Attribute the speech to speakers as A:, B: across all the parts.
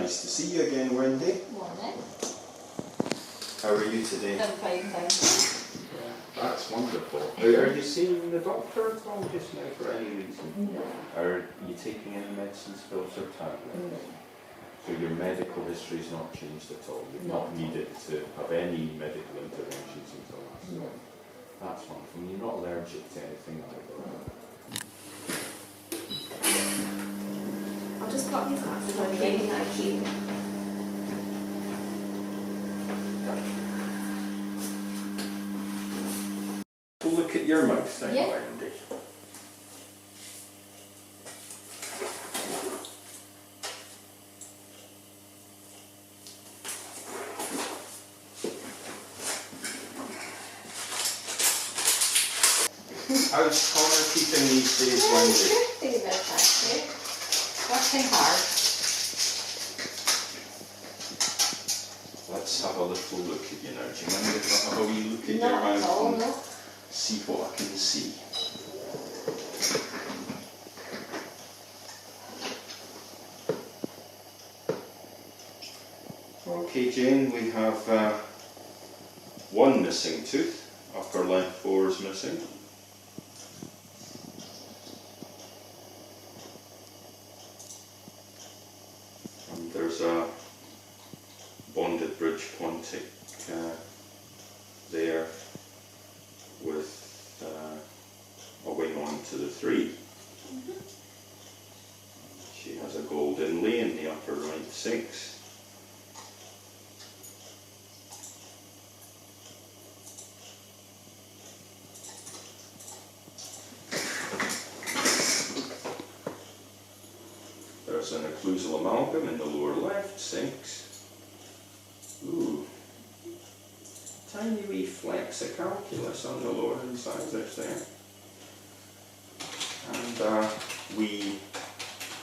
A: Nice to see you again, Wendy.
B: Morning.
A: How are you today?
B: I'm fine, thank you.
A: That's wonderful. Are you seeing the doctor at all just now for any reason?
B: No.
A: Are you taking any medicines, pills or tablets?
B: No.
A: So your medical history's not changed at all? You've
B: No.
A: not needed to have any medical interventions until last?
B: No.
A: That's wonderful. You're not allergic to anything either?
C: I'll just pop your glasses on again, thank you.
A: We'll look at your mouth then,
B: Yeah.
A: Wendy. How's Connor keeping these days, Wendy?
B: Pretty good, thank you. Working hard.
A: Let's have a little look at you now. Do you mind if I have a wee look at your
B: Not at all,
A: mouth and
B: no.
A: see what I can see? Okay, Jane, we have one missing tooth. Upper left 4 is missing. And there's a bonded bridge pontic there with a wing on to the 3. She has a gold inlay in the upper right 6. There's an occlusal amalgam in the lower left 6. Ooh. Tiny wee flexicalculus on the lower incisors there. And a wee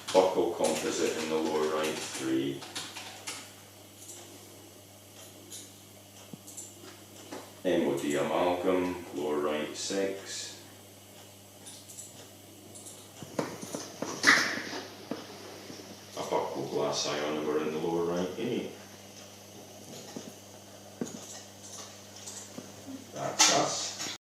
A: buccal composite in the lower right 3. MOD amalgam, lower right 6. A buccal glass ionomer in the lower right 8.